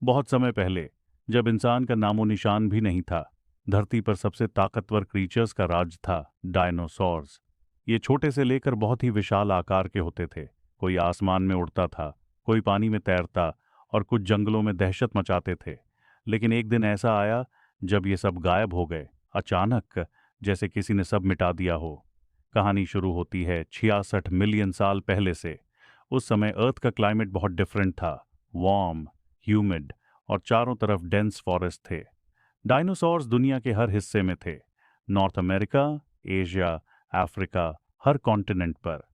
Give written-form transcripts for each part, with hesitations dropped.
बहुत समय पहले, जब इंसान का नामो निशान भी नहीं था, धरती पर सबसे ताकतवर क्रीचर्स का राज था डायनासोर्स। ये छोटे से लेकर बहुत ही विशाल आकार के होते थे। कोई आसमान में उड़ता था, कोई पानी में तैरता और कुछ जंगलों में दहशत मचाते थे। लेकिन एक दिन ऐसा आया जब ये सब गायब हो गए, अचानक, जैसे किसी ने सब मिटा दिया हो। कहानी शुरू होती है 66 मिलियन साल पहले से। उस समय अर्थ का क्लाइमेट बहुत डिफरेंट था, वार्म, ह्यूमिड और चारों तरफ डेंस फॉरेस्ट थे। डायनासोर्स दुनिया के हर हिस्से में थे, नॉर्थ अमेरिका, एशिया, अफ्रीका, हर कॉन्टिनेंट पर।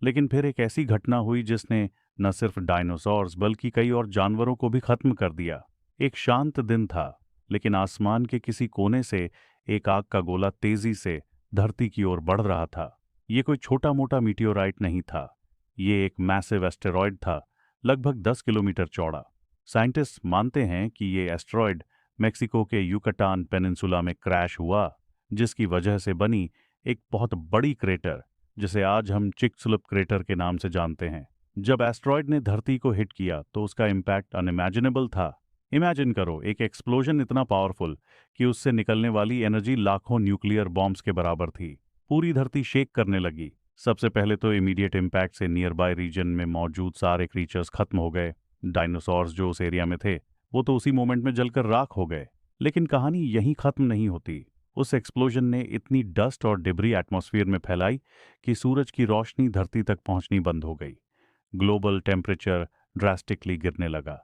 लेकिन फिर एक ऐसी घटना हुई जिसने न सिर्फ डायनासोर्स बल्कि कई और जानवरों को भी खत्म कर दिया। एक शांत दिन था, लेकिन आसमान के किसी कोने से एक आग का गोला तेजी से धरती की ओर बढ़ रहा था। ये कोई छोटा मोटा मीटियोराइट नहीं था, ये एक मैसिव एस्टेरॉयड था, लगभग 10 किलोमीटर चौड़ा। साइंटिस्ट मानते हैं कि ये एस्टेरॉयड मेक्सिको के युकटान पेनिनसुला में क्रैश हुआ, जिसकी वजह से बनी एक बहुत बड़ी क्रेटर, जिसे आज हम चिकस्लुप क्रेटर के नाम से जानते हैं। जब एस्टेरॉयड ने धरती को हिट किया तो उसका इम्पैक्ट अनइमेजिनेबल था। इमेजिन करो, एक एक्सप्लोजन इतना पावरफुल कि उससे निकलने वाली एनर्जी लाखों न्यूक्लियर बॉम्ब्स के बराबर थी। पूरी धरती शेक करने लगी। सबसे पहले तो इमीडिएट इम्पैक्ट से नियर बाय रीजन में मौजूद सारे क्रीचर्स खत्म हो गए। डायनासोर्स जो उस एरिया में थे, वो तो उसी मोमेंट में जलकर राख हो गए। लेकिन कहानी यहीं खत्म नहीं होती। उस एक्सप्लोजन ने इतनी डस्ट और डिब्री एटमॉस्फेयर में फैलाई कि सूरज की रोशनी धरती तक पहुंचनी बंद हो गई। ग्लोबल टेम्परेचर ड्रास्टिकली गिरने लगा।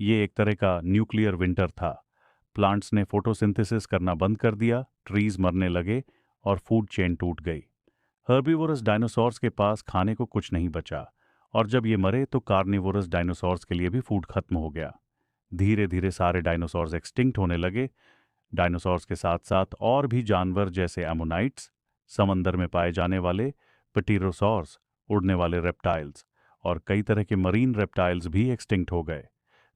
ये एक तरह का न्यूक्लियर विंटर था। प्लांट्स ने फोटोसिंथेसिस करना बंद कर दिया, ट्रीज मरने लगे और फूड चेन टूट गई। हर्बीवोरस डायनासोर्स के पास खाने को कुछ नहीं बचा, और जब ये मरे तो कार्निवोरस डायनासोर्स के लिए भी फूड खत्म हो गया। धीरे धीरे सारे डायनासोर्स एक्सटिंक्ट होने लगे। डायनासोर्स के साथ साथ और भी जानवर जैसे एमोनाइट्स, समंदर में पाए जाने वाले पटीरोसॉर्स, उड़ने वाले रेप्टाइल्स और कई तरह के मरीन रेप्टाइल्स भी एक्सटिंक्ट हो गए।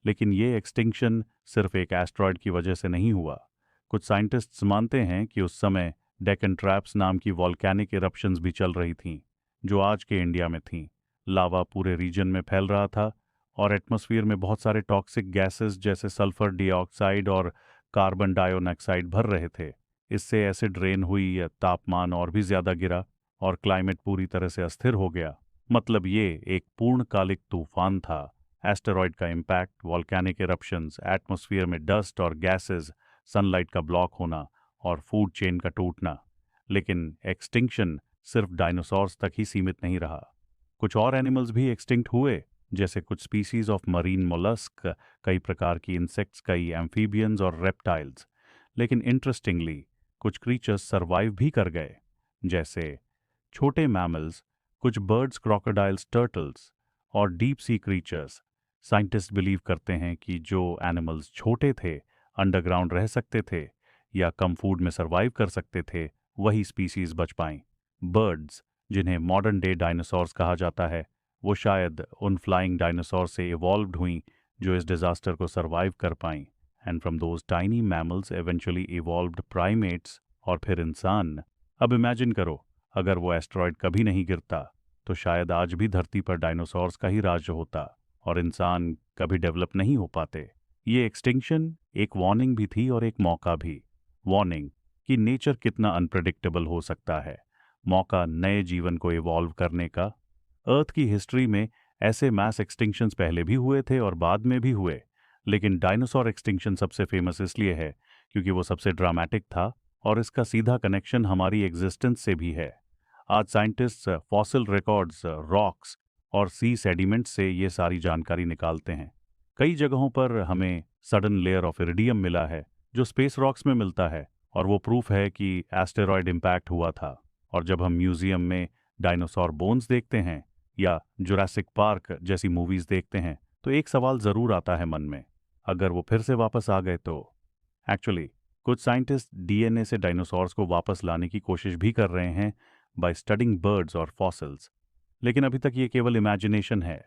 लेकिन ये एक्सटिंक्शन सिर्फ एक एस्ट्रॉयड की वजह से नहीं हुआ। कुछ साइंटिस्ट्स मानते हैं कि उस समय डेक्कन ट्रैप्स नाम की वॉल्केनिक इरप्शंस भी चल रही थीं, जो आज के इंडिया में थीं। लावा पूरे रीजन में फैल रहा था और एटमॉस्फेयर में बहुत सारे टॉक्सिक गैसेस जैसे सल्फर डाइऑक्साइड और कार्बन डाइऑक्साइड भर रहे थे। इससे एसिड रेन हुई, या तापमान और भी ज्यादा गिरा और क्लाइमेट पूरी तरह से अस्थिर हो गया। मतलब ये एक पूर्णकालिक तूफान था। एस्टेरॉयड का इम्पैक्ट, वॉल्केनिक इरप्शंस, एटमॉस्फेयर में डस्ट और गैसेस, सनलाइट का ब्लॉक होना और फूड चेन का टूटना। लेकिन एक्सटिंक्शन सिर्फ डायनासोर्स तक ही सीमित नहीं रहा। कुछ और एनिमल्स भी एक्सटिंक्ट हुए, जैसे कुछ स्पीसीज ऑफ मरीन मोलस्क, कई प्रकार की इंसेक्ट्स, कई एम्फीबियंस और रेप्टाइल्स। लेकिन इंटरेस्टिंगली कुछ क्रीचर्स सरवाइव भी कर गए, जैसे छोटे मैमल्स, कुछ बर्ड्स, क्रोकोडाइल्स, टर्टल्स और deep sea creatures. Scientist believe करते हैं कि जो एनिमल्स छोटे थे, अंडरग्राउंड रह सकते थे या कम फूड में सरवाइव कर सकते थे, वही स्पीसीज बच पाईं। बर्ड्स, जिन्हें मॉडर्न डे डायनासोर्स कहा जाता है, वो शायद उन फ्लाइंग डायनासोर से इवॉल्व्ड हुई जो इस डिजास्टर को सरवाइव कर पाईं। And from those tiny mammals eventually evolved primates और फिर इंसान। अब इमेजिन करो, अगर वो एस्ट्रॉयड कभी नहीं गिरता तो शायद आज भी धरती पर डायनासोर्स का ही राज होता और इंसान कभी डेवलप नहीं हो पाते। ये एक्सटिंक्शन एक वार्निंग भी थी और एक मौका भी। वार्निंग कि नेचर कितना अनप्रेडिक्टेबल हो सकता है, मौका नए जीवन को इवॉल्व करने का। अर्थ की हिस्ट्री में ऐसे मैस एक्सटिंक्शंस पहले भी हुए थे और बाद में भी हुए, लेकिन डायनासोर एक्सटिंक्शन सबसे फेमस इसलिए है क्योंकि वो सबसे ड्रामेटिक था और इसका सीधा कनेक्शन हमारी एग्जिस्टेंस से भी है। आज साइंटिस्ट्स फॉसिल रिकॉर्ड्स, रॉक्स और सी सेडिमेंट से ये सारी जानकारी निकालते हैं। कई जगहों पर हमें सडन लेयर ऑफ इरिडियम मिला है, जो स्पेस रॉक्स में मिलता है, और वो प्रूफ है कि एस्टेरॉयड इम्पैक्ट हुआ था। और जब हम म्यूजियम में डायनासोर बोन्स देखते हैं या जुरासिक पार्क जैसी मूवीज देखते हैं, तो एक सवाल जरूर आता है मन में, अगर वो फिर से वापस आ गए तो। एक्चुअली कुछ साइंटिस्ट डीएनए से डायनासोर्स को वापस लाने की कोशिश भी कर रहे हैं बाय स्टडिंग बर्ड्स और फॉसिल्स। लेकिन अभी तक ये केवल इमेजिनेशन है।